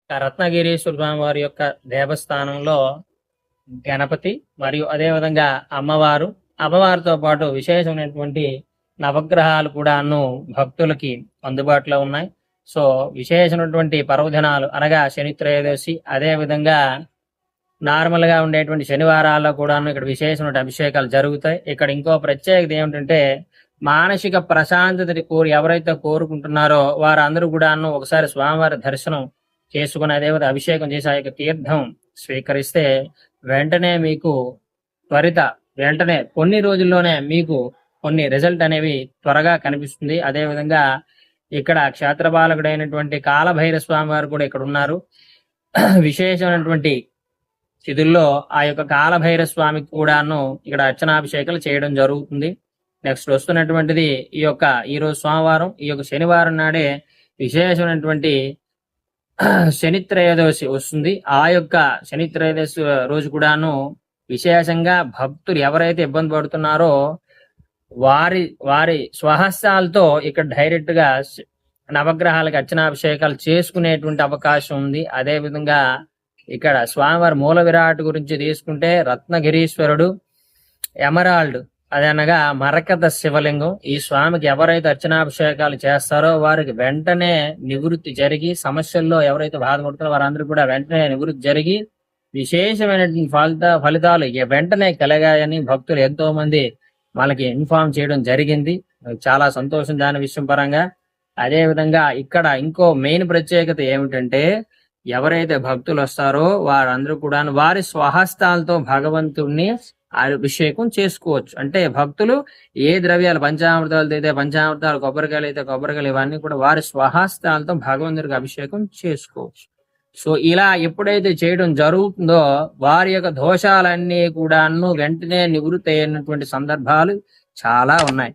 రత్నగిరీశ్వర స్వామి వారి యొక్క దేవస్థానంలో గణపతి మరియు అదేవిధంగా అమ్మవారు, అమ్మవారితో పాటు విశేషమైనటువంటి నవగ్రహాలు కూడాను భక్తులకి అందుబాటులో ఉన్నాయి. సో విశేషమైనటువంటి పర్వదినాలు అనగా శని త్రయోదశి, అదే విధంగా నార్మల్ గా ఉండేటువంటి శనివారాల్లో కూడాను ఇక్కడ విశేషమైన అభిషేకాలు జరుగుతాయి. ఇక్కడ ఇంకో ప్రత్యేకత ఏమిటంటే మానసిక ప్రశాంతతని ఎవరైతే కోరుకుంటున్నారో వారందరూ కూడాను ఒకసారి స్వామివారి దర్శనం చేసుకుని అదేవిధంగా అభిషేకం చేసి ఆ యొక్క తీర్థం స్వీకరిస్తే వెంటనే మీకు వెంటనే కొన్ని రోజుల్లోనే మీకు కొన్ని రిజల్ట్ అనేవి త్వరగా కనిపిస్తుంది. అదేవిధంగా ఇక్కడ క్షేత్రపాలకుడైనటువంటి కాలభైరవ స్వామి వారు కూడా ఇక్కడ ఉన్నారు. విశేషమైనటువంటి తిథుల్లో ఆ యొక్క కాలభైరవ స్వామికి కూడాను ఇక్కడ అర్చనాభిషేకాలు చేయడం జరుగుతుంది. నెక్స్ట్ వస్తున్నటువంటిది ఈ రోజు సోమవారం, ఈ యొక్క శనివారం నాడే విశేషమైనటువంటి శని త్రయోదశి వస్తుంది. ఆ యొక్క శని త్రయోదశి రోజు కూడాను విశేషంగా భక్తులు ఎవరైతే ఇబ్బంది పడుతున్నారో వారి స్వహస్తాలతో ఇక్కడ డైరెక్ట్ గా నవగ్రహాలకు అర్చనాభిషేకాలు చేసుకునేటువంటి అవకాశం ఉంది. అదే విధంగా ఇక్కడ స్వామివారి మూల విరాట్ గురించి తీసుకుంటే రత్నగిరీశ్వరుడు, ఎమరాల్డ్ అదనగా మరకత శివలింగం. ఈ స్వామికి ఎవరైతే అర్చనాభిషేకాలు చేస్తారో వారికి వెంటనే నివృత్తి జరిగి, సమస్యల్లో ఎవరైతే బాధపడుతారో వారందరూ కూడా వెంటనే నివృత్తి జరిగి విశేషమైనటువంటి ఫలితాలు వెంటనే కలగాయని భక్తులు ఎంతో మంది వాళ్ళకి ఇన్ఫార్మ్ చేయడం జరిగింది. చాలా సంతోషం దాని విషయం పరంగా. అదే విధంగా ఇక్కడ ఇంకో మెయిన్ ప్రత్యేకత ఏమిటంటే ఎవరైతే భక్తులు వస్తారో వారందరూ కూడా వారి స్వహస్తాలతో భగవంతుణ్ణి అభిషేకం చేసుకోవచ్చు. అంటే భక్తులు ఏ ద్రవ్యాలు, పంచామృతాలు అయితే పంచామృతాలు, కొబ్బరికాయలు అయితే కొబ్బరికాయలు, ఇవన్నీ కూడా వారి స్వహస్తాలతో భగవంతుడికి అభిషేకం చేసుకోవచ్చు. సో ఇలా ఎప్పుడైతే చేయడం జరుగుతుందో వారి యొక్క దోషాలన్నీ కూడాను వెంటనే నివృత్తి అయినటువంటి సందర్భాలు చాలా ఉన్నాయి.